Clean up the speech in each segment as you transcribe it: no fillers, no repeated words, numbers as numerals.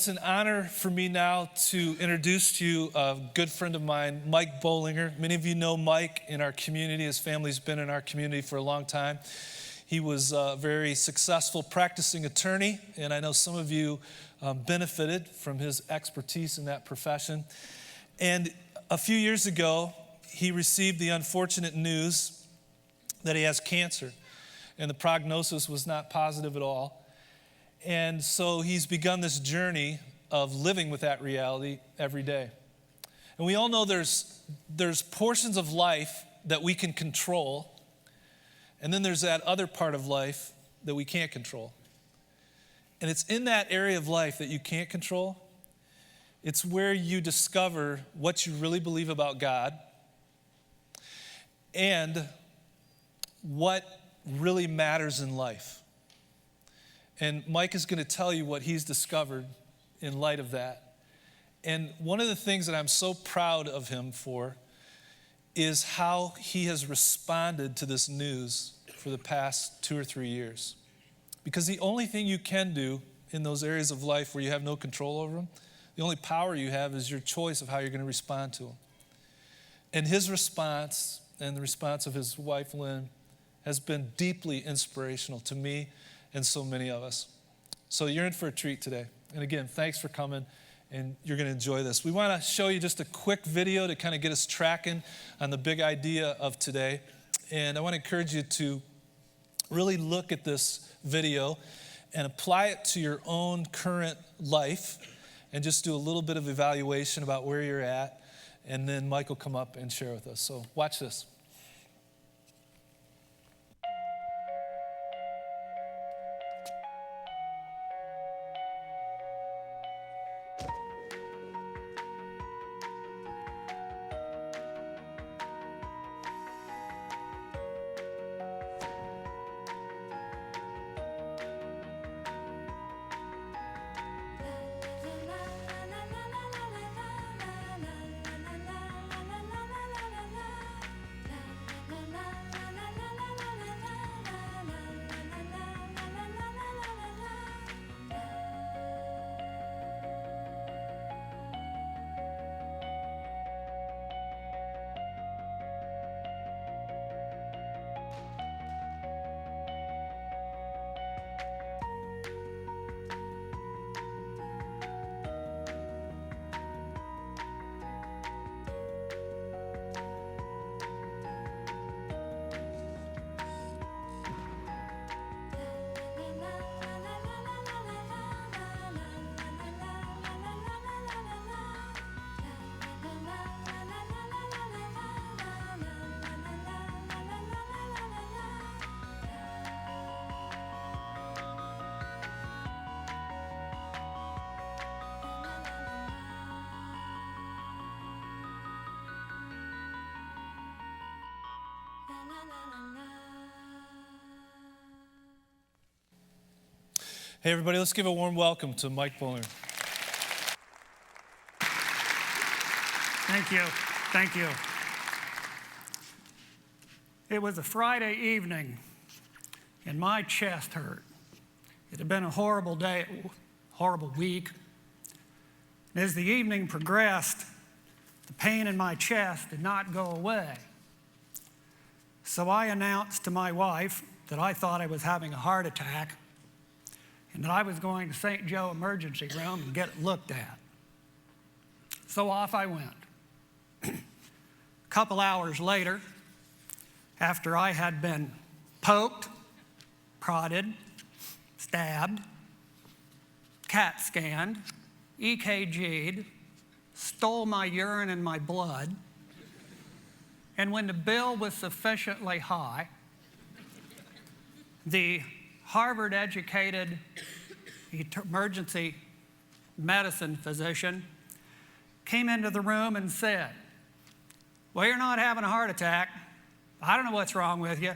it's an honor for me now to introduce to you a good friend of mine, Mike Bollinger. Many of you know Mike in our community. His family's been in our community for a long time. He was a very successful practicing attorney, and I know some of you benefited from his expertise in that profession. And a few years ago, he received the unfortunate news that he has cancer, and the prognosis was not positive at all. And so he's begun this journey of living with that reality every day. And we all know there's portions of life that we can control, and then there's that other part of life that we can't control. And it's in that area of life that you can't control. It's where you discover what you really believe about God and what really matters in life. And Mike is going to tell you what he's discovered in light of that. And one of the things that I'm so proud of him for is how he has responded to this news for the past 2 or 3 years. Because the only thing you can do in those areas of life where you have no control over them, the only power you have is your choice of how you're going to respond to them. And his response and the response of his wife, Lynn, has been deeply inspirational to me and so many of us. So you're in for a treat today. And again, thanks for coming, and you're going to enjoy this. We want to show you just a quick video to kind of get us tracking on the big idea of today. And I want to encourage you to really look at this video and apply it to your own current life and just do a little bit of evaluation about where you're at. And then Mike will come up and share with us. So watch this. Hey, everybody, let's give a warm welcome to Mike Bollinger. Thank you. Thank you. It was a Friday evening, and my chest hurt. It had been a horrible day, horrible week. And as the evening progressed, the pain in my chest did not go away. So I announced to my wife that I thought I was having a heart attack and that I was going to St. Joe emergency room and get it looked at. So off I went. A couple hours later, after I had been poked, prodded, stabbed, CAT scanned, EKG'd, stole my urine and my blood, and when the bill was sufficiently high, the Harvard-educated emergency medicine physician came into the room and said, "Well, you're not having a heart attack. I don't know what's wrong with you.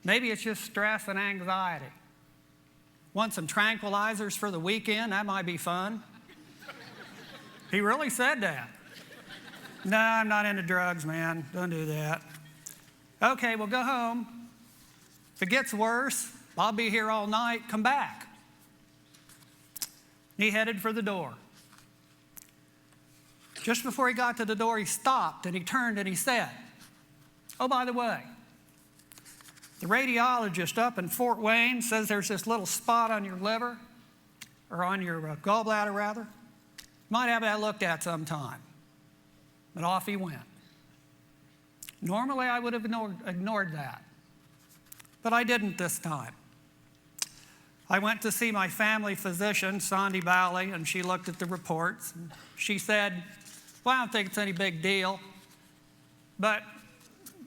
Maybe it's just stress and anxiety. Want some tranquilizers for the weekend? That might be fun." He really said that. "No, I'm not into drugs, man. Don't do that." "Okay, well, go home. If it gets worse, I'll be here all night. Come back." and he headed for the door. Just before he got to the door, he stopped and he turned and he said, "Oh, by the way, the radiologist up in Fort Wayne says there's this little spot on your liver, or on your gallbladder rather. Might have that looked at sometime." And off he went. Normally I would have ignored that, but I didn't this time. I went to see my family physician, Sandy Bally, and she looked at the reports. And she said, "Well, I don't think it's any big deal, but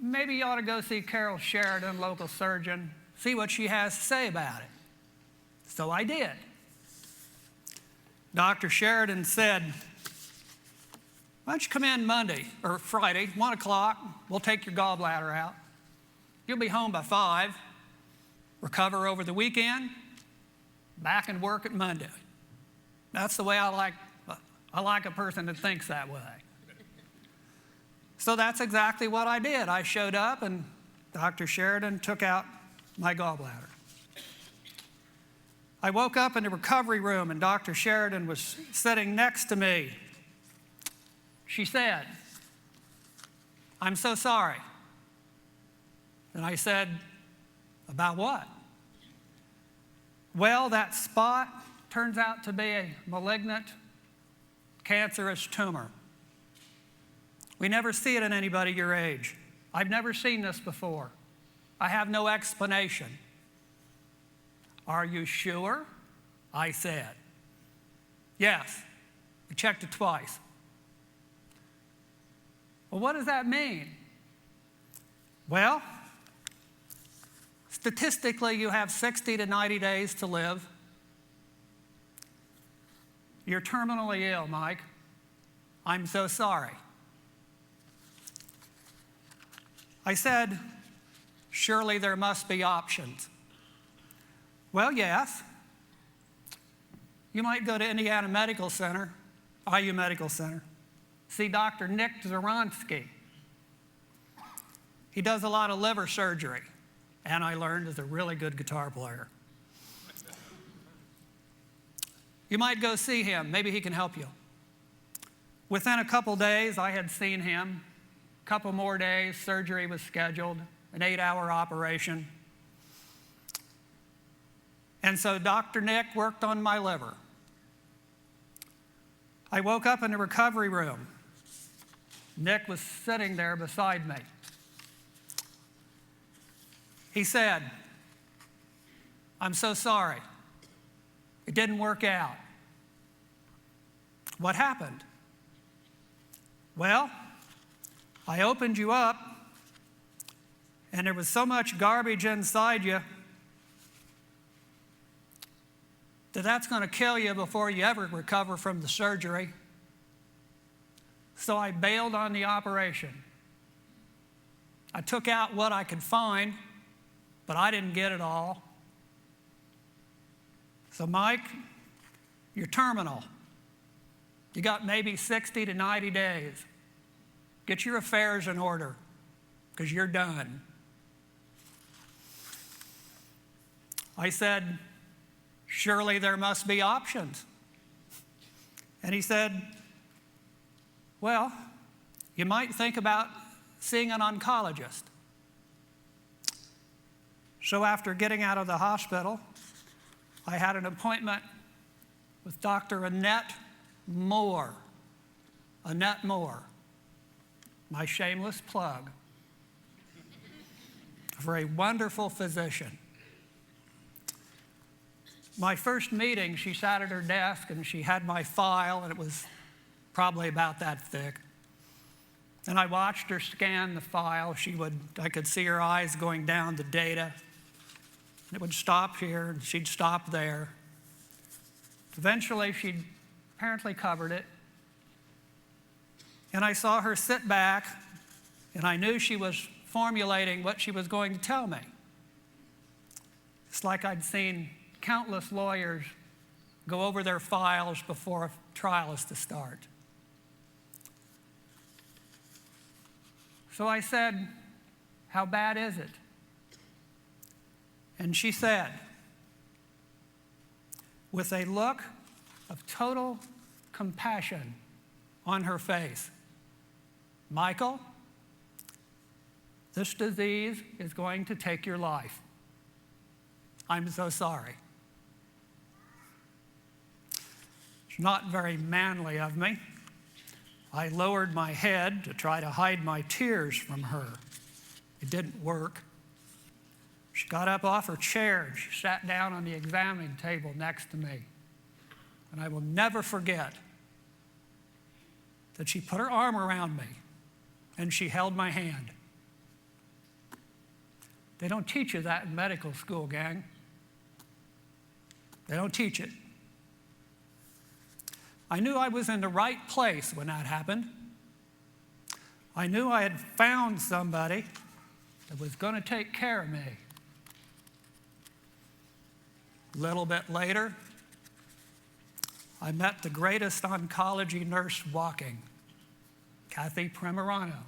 maybe you ought to go see Carol Sheridan, local surgeon, see what she has to say about it." So I did. Dr. Sheridan said, "Why don't you come in Monday or Friday, 1 o'clock, we'll take your gallbladder out. You'll be home by 5, recover over the weekend, back and work at Monday." That's the way I like a person that thinks that way. So that's exactly what I did. I showed up and Dr. Sheridan took out my gallbladder. I woke up in the recovery room and Dr. Sheridan was sitting next to me. She said, "I'm so sorry." And I said, "About what?" "Well, that spot turns out to be a malignant, cancerous tumor. We never see it in anybody your age. I've never seen this before. I have no explanation." "Are you sure?" I said. "Yes, we checked it twice." "Well, what does that mean?" "Well, statistically, you have 60 to 90 days to live. You're terminally ill, Mike. I'm so sorry." I said, "Surely there must be options." "Well, yes. You might go to Indiana Medical Center, IU Medical Center, see Dr. Nick Zoronsky. He does a lot of liver surgery, and I learned is a really good guitar player. You might go see him. Maybe he can help you." Within a couple days, I had seen him. A couple more days, surgery was scheduled, an 8-hour operation. And so Dr. Nick worked on my liver. I woke up in the recovery room. Nick was sitting there beside me. He said, "I'm so sorry. It didn't work out." "What happened?" "Well, I opened you up, and there was so much garbage inside you that's going to kill you before you ever recover from the surgery. So I bailed on the operation. I took out what I could find, but I didn't get it all. So Mike, you're terminal. You got maybe 60 to 90 days. Get your affairs in order, because you're done." I said, "Surely there must be options." And he said, "Well, you might think about seeing an oncologist." So after getting out of the hospital, I had an appointment with Dr. Annette Moore. Annette Moore, my shameless plug, for a wonderful physician. My first meeting, she sat at her desk and she had my file, and it was probably about that thick. And I watched her scan the file. I could see her eyes going down the data. And it would stop here and she'd stop there. Eventually, she'd apparently covered it. And I saw her sit back, and I knew she was formulating what she was going to tell me. It's like I'd seen countless lawyers go over their files before a trial is to start. So I said, "How bad is it?" And she said, with a look of total compassion on her face. Michael, this disease is going to take your life. I'm so sorry. It's not very manly of me. I lowered my head to try to hide my tears from her. It didn't work. She got up off her chair and she sat down on the examining table next to me. And I will never forget that she put her arm around me and she held my hand. They don't teach you that in medical school, gang. They don't teach it. I knew I was in the right place when that happened. I knew I had found somebody that was going to take care of me. A little bit later, I met the greatest oncology nurse walking, Kathy Primerano,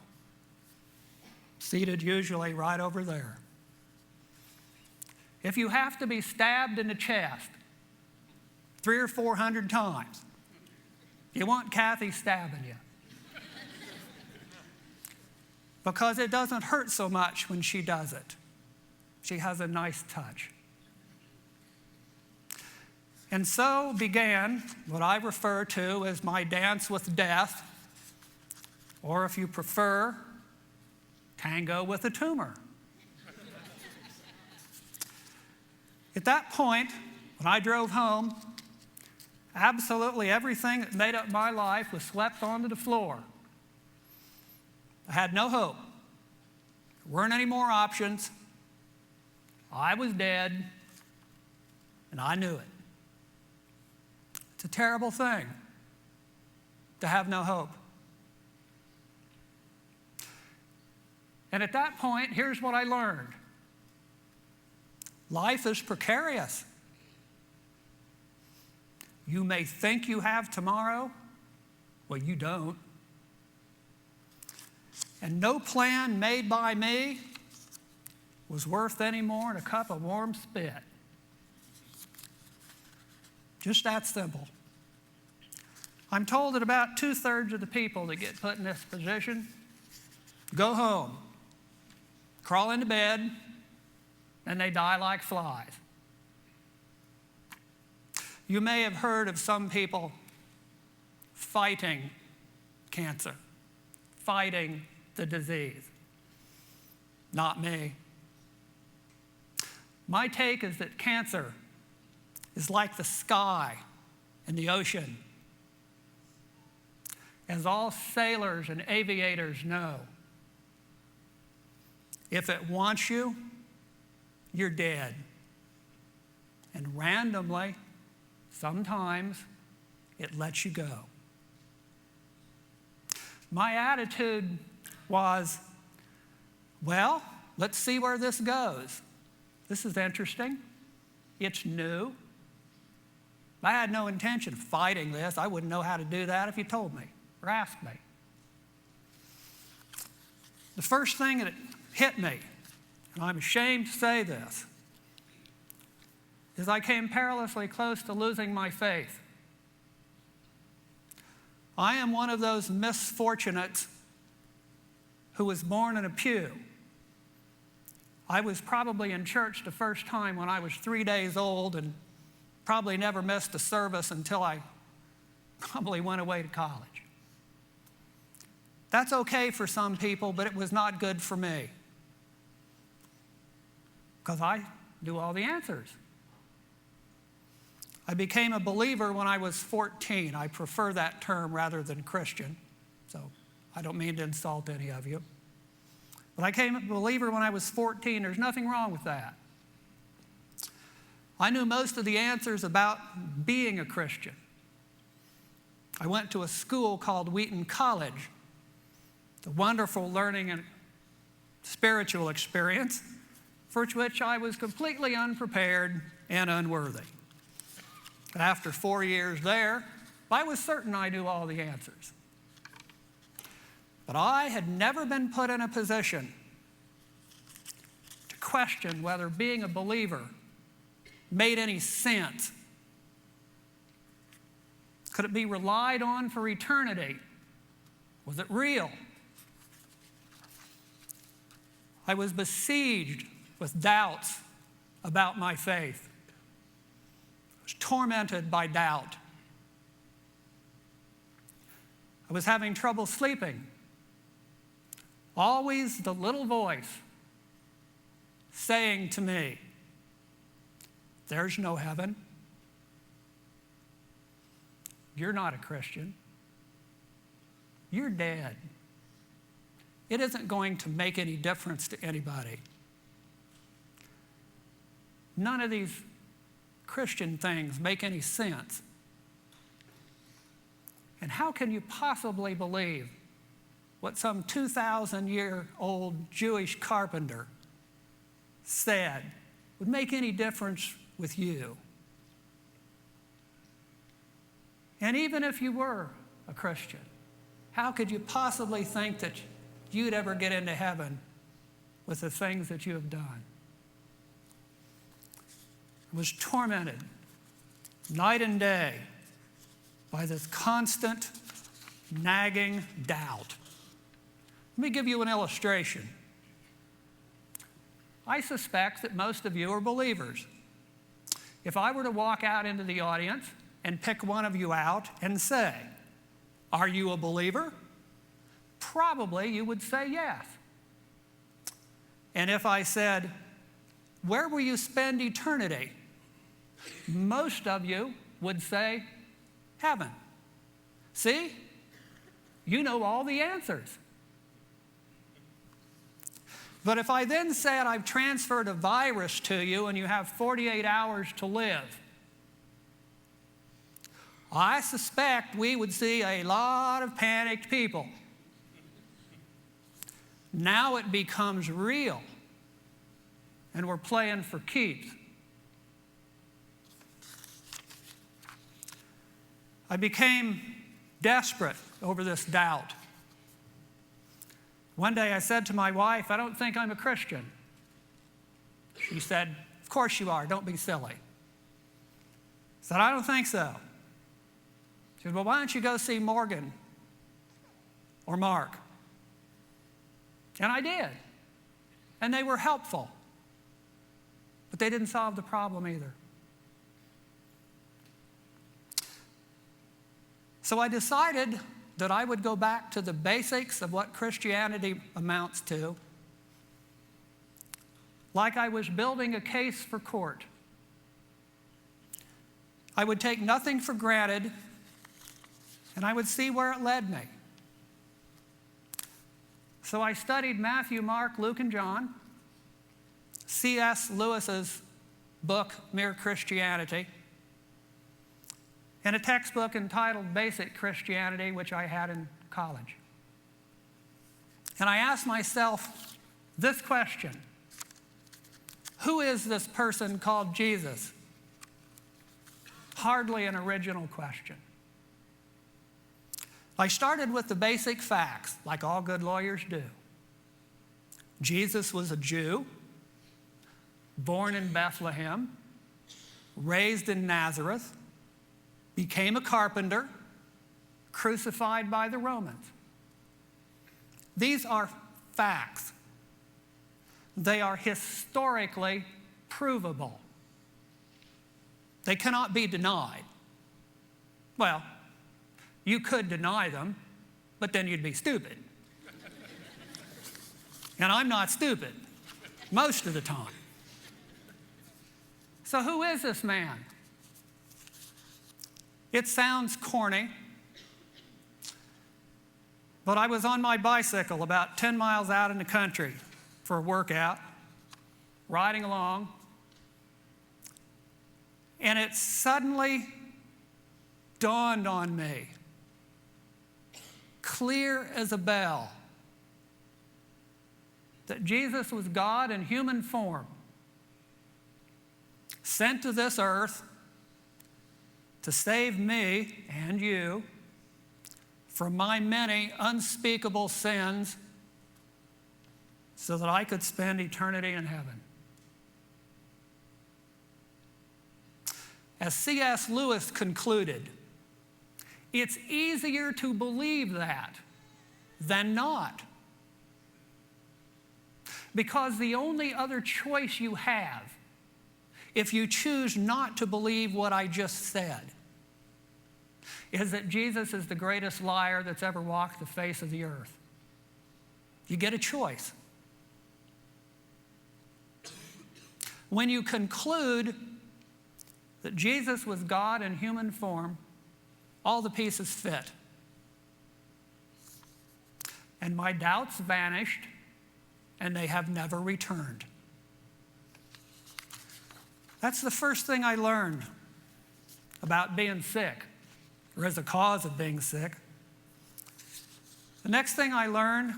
seated usually right over there. If you have to be stabbed in the chest 300 or 400 times, you want Kathy stabbing you. Because it doesn't hurt so much when she does it. She has a nice touch. And so began what I refer to as my dance with death, or if you prefer, tango with a tumor. At that point, when I drove home, absolutely everything that made up my life was swept onto the floor. I had no hope. There weren't any more options. I was dead, and I knew it. It's a terrible thing to have no hope. And at that point, here's what I learned. Life is precarious. You may think you have tomorrow. Well, you don't. And no plan made by me was worth any more than a cup of warm spit. Just that simple. I'm told that about 2/3 of the people that get put in this position go home, crawl into bed, and they die like flies. You may have heard of some people fighting cancer, fighting the disease. Not me. My take is that cancer is like the sky and the ocean. As all sailors and aviators know, if it wants you, you're dead. And randomly, sometimes, it lets you go. My attitude was, well, let's see where this goes. This is interesting. It's new. I had no intention of fighting this. I wouldn't know how to do that if you told me or asked me. The first thing that hit me, and I'm ashamed to say this, is I came perilously close to losing my faith. I am one of those misfortunates who was born in a pew. I was probably in church the first time when I was 3 days old and probably never missed a service until I probably went away to college. That's okay for some people, but it was not good for me because I knew all the answers. I became a believer when I was 14. I prefer that term rather than Christian, so I don't mean to insult any of you. But I became a believer when I was 14. There's nothing wrong with that. I knew most of the answers about being a Christian. I went to a school called Wheaton College, the wonderful learning and spiritual experience for which I was completely unprepared and unworthy. After 4 years there, I was certain I knew all the answers. But I had never been put in a position to question whether being a believer made any sense. Could it be relied on for eternity? Was it real? I was besieged with doubts about my faith. I was tormented by doubt. I was having trouble sleeping. Always the little voice saying to me, "There's no heaven. You're not a Christian. You're dead. It isn't going to make any difference to anybody. None of these Christian things make any sense. And how can you possibly believe what some 2,000-year-old Jewish carpenter said would make any difference with you? And even if you were a Christian, how could you possibly think that you'd ever get into heaven with the things that you have done?" I was tormented night and day by this constant nagging doubt. Let me give you an illustration. I suspect that most of you are believers. If I were to walk out into the audience and pick one of you out and say, "Are you a believer?" probably you would say yes. And if I said, "Where will you spend eternity?" most of you would say, "Heaven." See? You know all the answers. But if I then said, "I've transferred a virus to you and you have 48 hours to live," I suspect we would see a lot of panicked people. Now it becomes real, and we're playing for keeps. I became desperate over this doubt. One day I said to my wife, "I don't think I'm a Christian." She said, "Of course you are, don't be silly." I said, "I don't think so." She said, "Well, why don't you go see Morgan or Mark?" And I did. And they were helpful. But they didn't solve the problem either. So I decided that I would go back to the basics of what Christianity amounts to, like I was building a case for court. I would take nothing for granted, and I would see where it led me. So I studied Matthew, Mark, Luke, and John, C.S. Lewis's book, Mere Christianity, and a textbook entitled Basic Christianity, which I had in college. And I asked myself this question: who is this person called Jesus? Hardly an original question. I started with the basic facts, like all good lawyers do. Jesus was a Jew, born in Bethlehem, raised in Nazareth, became a carpenter, crucified by the Romans. These are facts. They are historically provable. They cannot be denied. Well, you could deny them, but then you'd be stupid. And I'm not stupid, most of the time. So who is this man? It sounds corny, but I was on my bicycle about 10 miles out in the country for a workout, riding along, and it suddenly dawned on me, clear as a bell, that Jesus was God in human form, sent to this earth to save me and you from my many unspeakable sins so that I could spend eternity in heaven. As C.S. Lewis concluded, It's easier to believe that than not. Because the only other choice you have, if you choose not to believe what I just said, is that Jesus is the greatest liar that's ever walked the face of the earth. You get a choice. When you conclude that Jesus was God in human form, all the pieces fit. And my doubts vanished, and they have never returned. That's the first thing I learned about being sick, or as a cause of being sick. The next thing I learned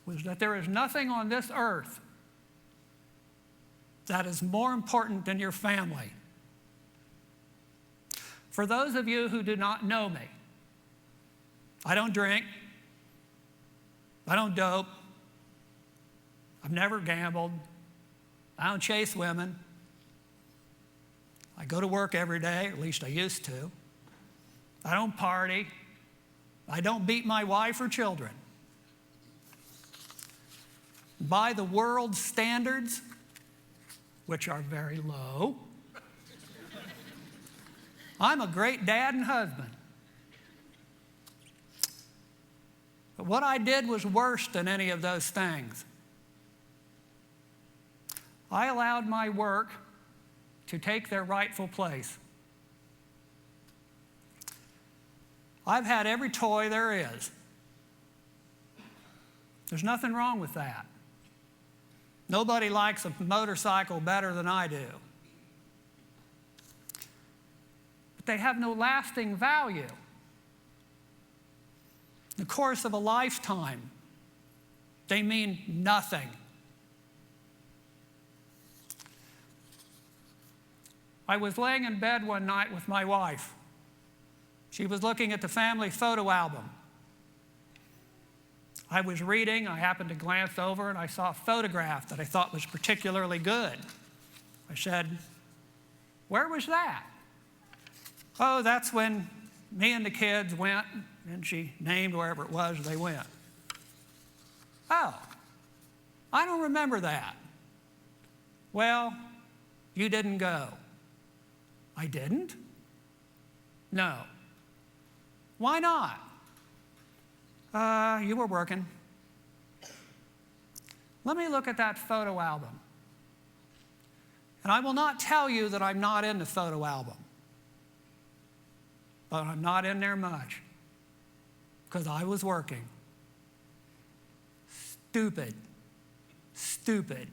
was that there is nothing on this earth that is more important than your family. For those of you who do not know me, I don't drink, I don't dope, I've never gambled, I don't chase women, I go to work every day, or at least I used to. I don't party, I don't beat my wife or children. By the world's standards, which are very low, I'm a great dad and husband. But what I did was worse than any of those things. I allowed my work to take their rightful place. I've had every toy there is. There's nothing wrong with that. Nobody likes a motorcycle better than I do. But they have no lasting value. In the course of a lifetime, they mean nothing. I was laying in bed one night with my wife. She was looking at the family photo album. I was reading, I happened to glance over, and I saw a photograph that I thought was particularly good. I said, "Where was that?" "Oh, that's when me and the kids went," and she named wherever it was they went. "Oh, I don't remember that." "Well, you didn't go." "I didn't?" "No." "Why not?" You were working." Let me look at that photo album. And I will not tell you that I'm not in the photo album. But I'm not in there much. Because I was working. Stupid. Stupid.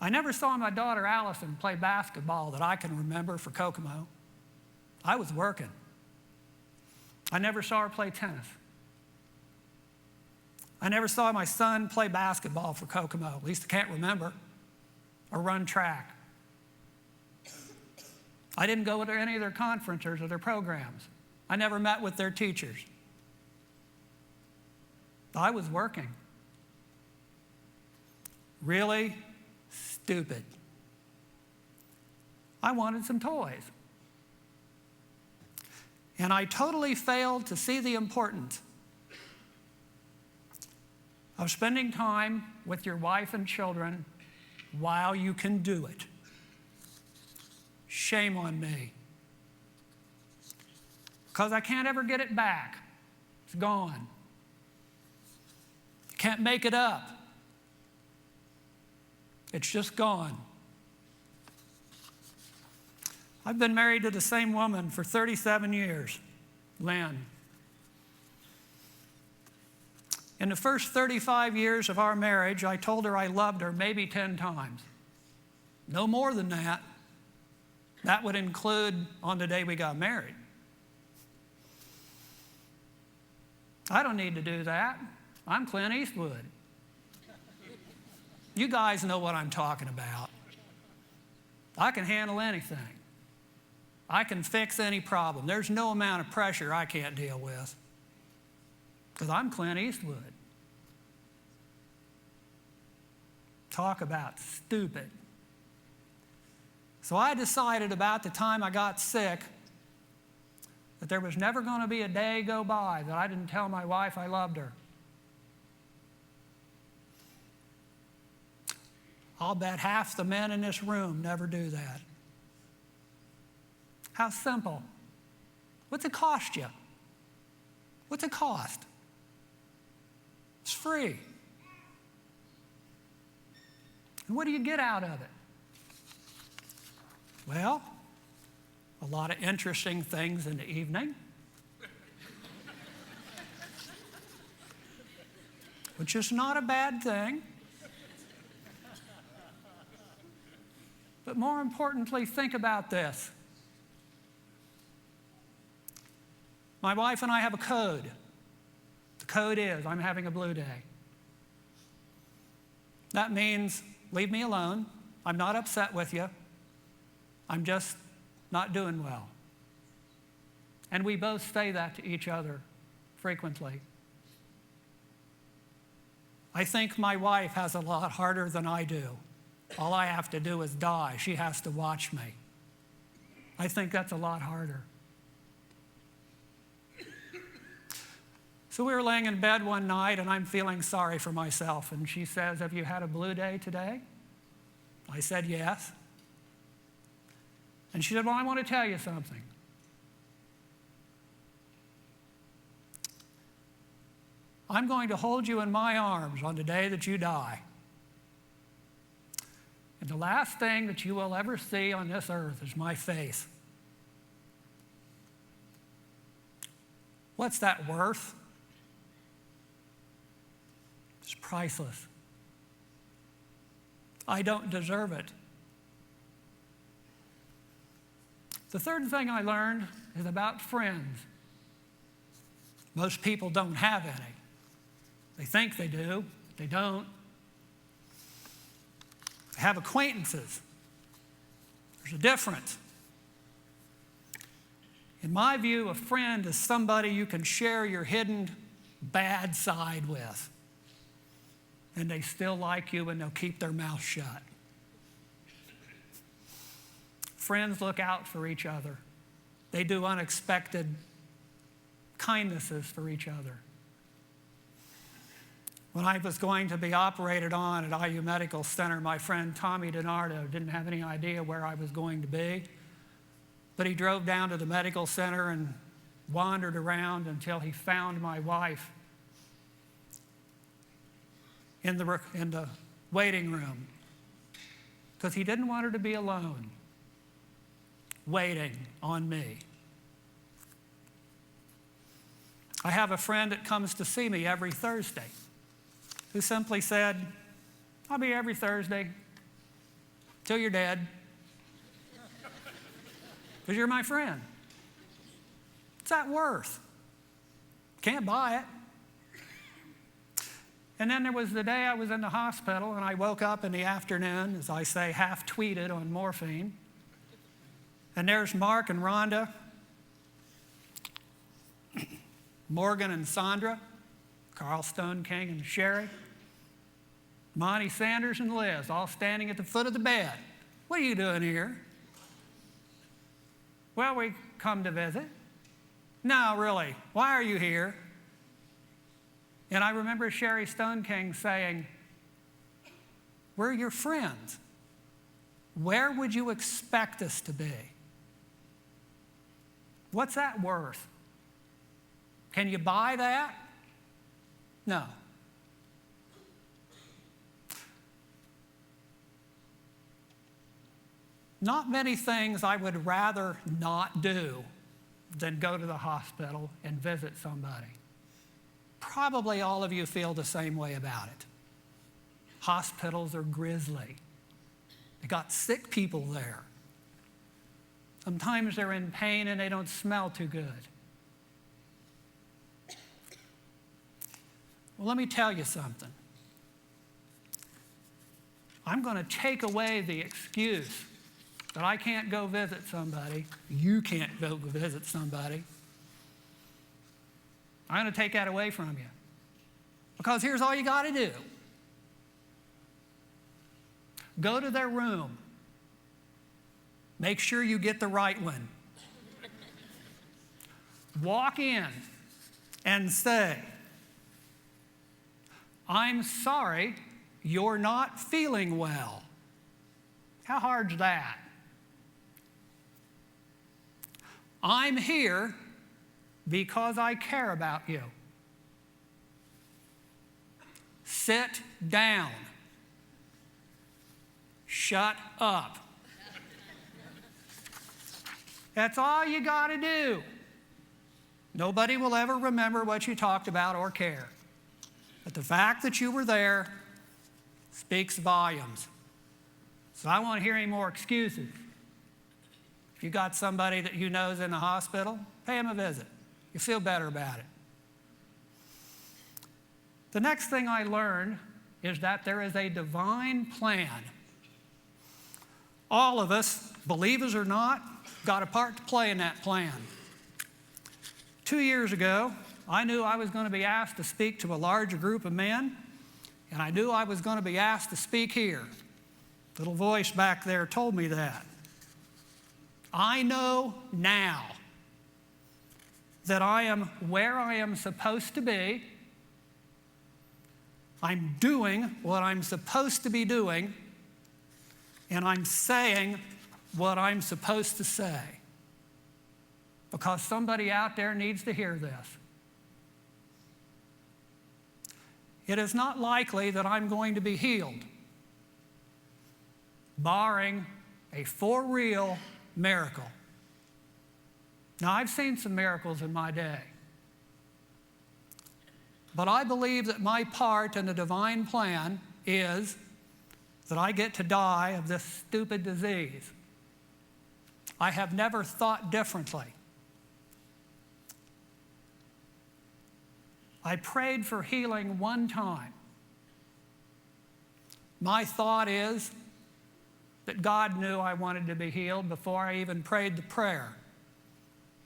I never saw my daughter Allison play basketball that I can remember for Kokomo. I was working. I never saw her play tennis. I never saw my son play basketball for Kokomo, at least I can't remember, or run track. I didn't go to any of their conferences or their programs. I never met with their teachers. I was working. Really stupid. I wanted some toys. And I totally failed to see the importance of spending time with your wife and children while you can do it. Shame on me. Because I can't ever get it back. It's gone. Can't make it up. It's just gone. I've been married to the same woman for 37 years, Lynn. In the first 35 years of our marriage, I told her I loved her maybe 10 times. No more than that. That would include on the day we got married. I don't need to do that. I'm Clint Eastwood. You guys know what I'm talking about. I can handle anything. I can fix any problem. There's no amount of pressure I can't deal with because I'm Clint Eastwood. Talk about stupid. So I decided about the time I got sick that there was never going to be a day go by that I didn't tell my wife I loved her. I'll bet half the men in this room never do that. How simple. What's it cost you? What's it cost? It's free. And what do you get out of it? Well, a lot of interesting things in the evening, which is not a bad thing. But more importantly, think about this. My wife and I have a code. The code is, I'm having a blue day. That means, leave me alone. I'm not upset with you. I'm just not doing well. And we both say that to each other frequently. I think my wife has a lot harder than I do. All I have to do is die. She has to watch me. I think that's a lot harder. So we were laying in bed one night, and I'm feeling sorry for myself. And she says, "Have you had a blue day today?" I said, "Yes." And she said, "Well, I want to tell you something. I'm going to hold you in my arms on the day that you die. And the last thing that you will ever see on this earth is my face." What's that worth? It's priceless. I don't deserve it. The third thing I learned is about friends. Most people don't have any. They think they do, but they don't. They have acquaintances. There's a difference. In my view, a friend is somebody you can share your hidden bad side with. And they still like you, and they'll keep their mouth shut. Friends look out for each other. They do unexpected kindnesses for each other. When I was going to be operated on at IU Medical Center, my friend Tommy DiNardo didn't have any idea where I was going to be, but he drove down to the medical center and wandered around until he found my wife in the waiting room, because he didn't want her to be alone, waiting on me. I have a friend that comes to see me every Thursday who simply said, "I'll be every Thursday till you're dead, because you're my friend." What's that worth? Can't buy it. And then there was the day I was in the hospital, and I woke up in the afternoon, as I say, half-tweeted on morphine. And there's Mark and Rhonda, Morgan and Sandra, Carl Stone King and Sherry, Monty Sanders and Liz, all standing at the foot of the bed. "What are you doing here?" "Well, we come to visit." "No, really, why are you here?" And I remember Sherry Stone King saying, "We're your friends. Where would you expect us to be?" What's that worth? Can you buy that? No. Not many things I would rather not do than go to the hospital and visit somebody. Probably all of you feel the same way about it. Hospitals are grisly. They got sick people there. Sometimes they're in pain and they don't smell too good. Well, let me tell you something. I'm going to take away the excuse that I can't go visit somebody, you can't go visit somebody. I'm going to take that away from you. Because here's all you got to do. Go to their room. Make sure you get the right one. walk in and say, I'm sorry you're not feeling well. How hard's that? I'm here because I care about you. Sit down. Shut up. That's all you got to do. Nobody will ever remember what you talked about or care. But the fact that you were there speaks volumes. So I won't hear any more excuses. If you got somebody that you know is in the hospital, pay them a visit. You feel better about it. The next thing I learned is that there is a divine plan. All of us, believers or not, got a part to play in that plan. 2 years ago, I knew I was going to be asked to speak to a larger group of men, and I knew I was going to be asked to speak here. Little voice back there told me that. I know now that I am where I am supposed to be. I'm doing what I'm supposed to be doing, and I'm saying what I'm supposed to say. Because somebody out there needs to hear this. It is not likely that I'm going to be healed, barring a for real miracle. Now, I've seen some miracles in my day, but I believe that my part in the divine plan is that I get to die of this stupid disease. I have never thought differently. I prayed for healing one time. My thought is that God knew I wanted to be healed before I even prayed the prayer.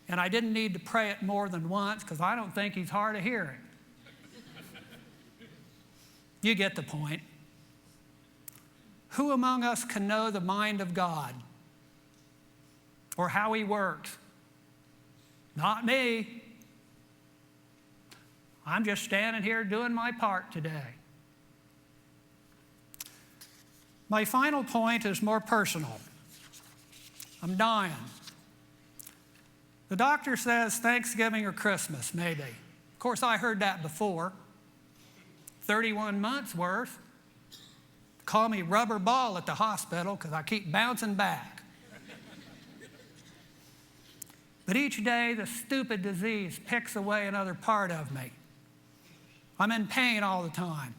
And I didn't need to pray it more than once because I don't think He's hard of hearing. You get the point. Who among us can know the mind of God or how He works? Not me. I'm just standing here doing my part today. My final point is more personal. I'm dying. The doctor says Thanksgiving or Christmas, maybe. Of course, I heard that before. 31 months worth. Call me rubber ball at the hospital because I keep bouncing back. But each day, the stupid disease picks away another part of me. I'm in pain all the time.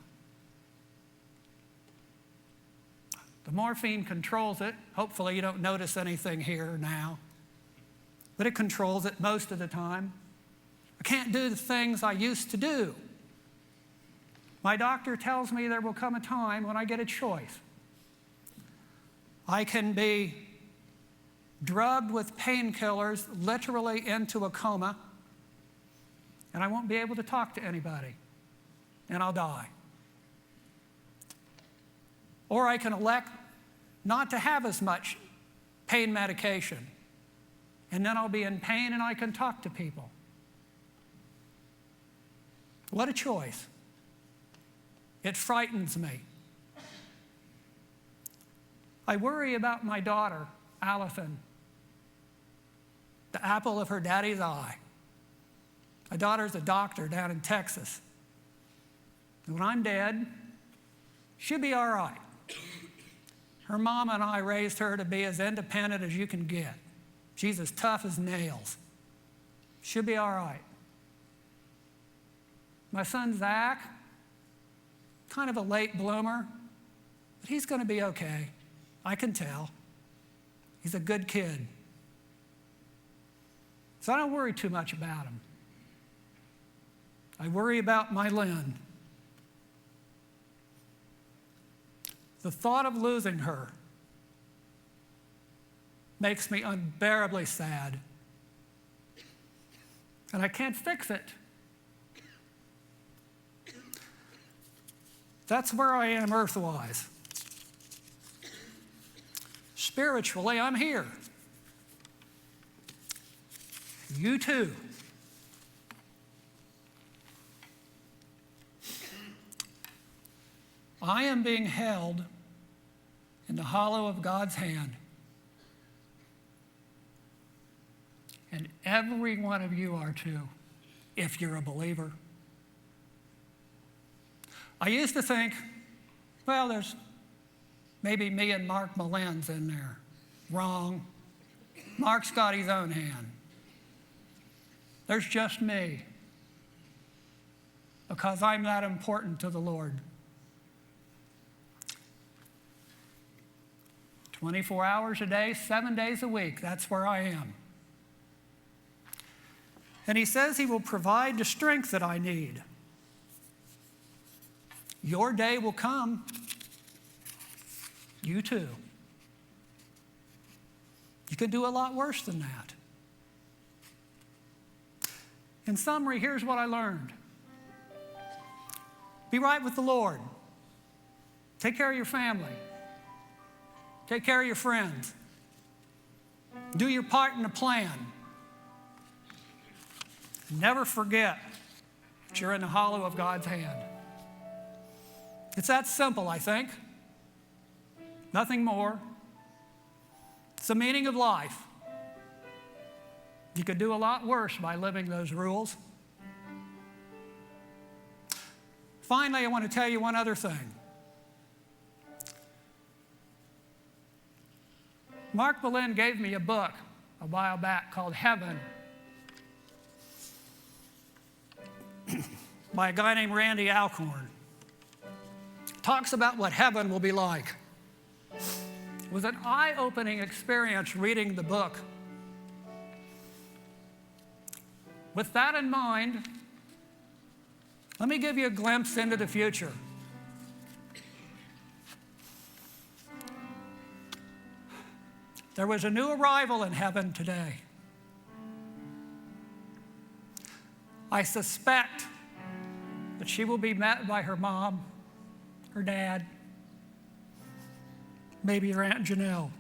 The morphine controls it. Hopefully you don't notice anything here now. But it controls it most of the time. I can't do the things I used to do. My doctor tells me there will come a time when I get a choice. I can be drugged with painkillers literally into a coma, and I won't be able to talk to anybody, and I'll die. Or I can elect not to have as much pain medication, and then I'll be in pain and I can talk to people. What a choice. It frightens me. I worry about my daughter, Allison, the apple of her daddy's eye. My daughter's a doctor down in Texas. And when I'm dead, she'll be all right. Her mom and I raised her to be as independent as you can get. She's as tough as nails. She'll be all right. My son, Zach, kind of a late bloomer, but he's going to be okay. I can tell. He's a good kid. So I don't worry too much about him. I worry about my Lynn. The thought of losing her makes me unbearably sad. And I can't fix it. That's where I am earthwise. Spiritually, I'm here. You too. I am being held in the hollow of God's hand. And every one of you are too, if you're a believer. I used to think, well, there's maybe me and Mark Mullins in there. Wrong. Mark's got his own hand. There's just me, because I'm that important to the Lord. 24 hours a day, 7 days a week, that's where I am. And he says he will provide the strength that I need. Your day will come. You too. You could do a lot worse than that. In summary, here's what I learned. Be right with the Lord. Take care of your family. Take care of your friends. Do your part in the plan. Never forget that you're in the hollow of God's hand. It's that simple, I think. Nothing more. It's the meaning of life. You could do a lot worse by living those rules. Finally, I want to tell you one other thing. Mark Boleyn gave me a book a while back called Heaven by a guy named Randy Alcorn. Talks about what heaven will be like. It was an eye-opening experience reading the book. With that in mind, let me give you a glimpse into the future. There was a new arrival in heaven today. I suspect that she will be met by her mom, her dad, maybe her Aunt Janelle.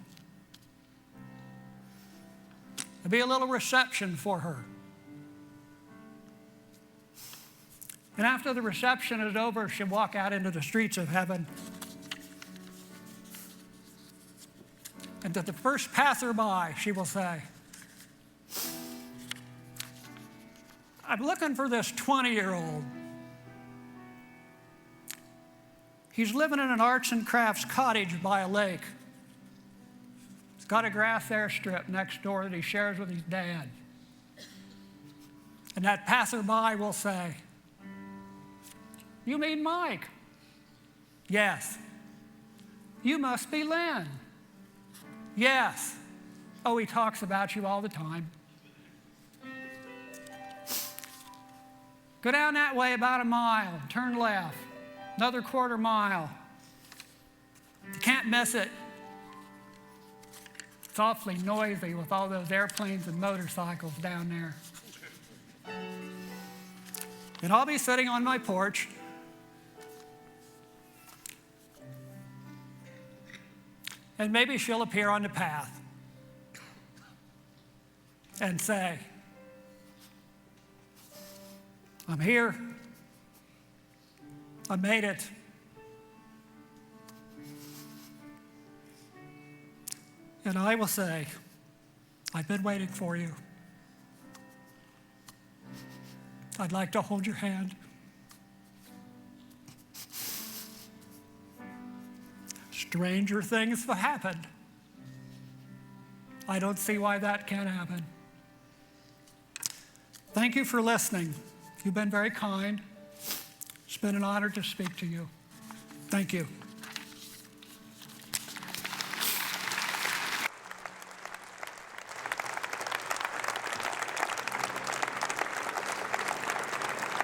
There'll be a little reception for her. And after the reception is over, she'll walk out into the streets of heaven. And to the first passerby, she will say, I'm looking for this 20-year-old. He's living in an arts and crafts cottage by a lake. He's got a grass airstrip next door that he shares with his dad. And that passerby will say, you mean Mike? Yes. You must be Lynn. Yes. Oh, he talks about you all the time. Go down that way about a mile, turn left, another quarter mile. You can't miss it. It's awfully noisy with all those airplanes and motorcycles down there. And I'll be sitting on my porch. And maybe she'll appear on the path and say, I'm here. I made it. And I will say, I've been waiting for you. I'd like to hold your hand. Stranger things have happened. I don't see why that can't happen. Thank you for listening. You've been very kind. It's been an honor to speak to you. Thank you.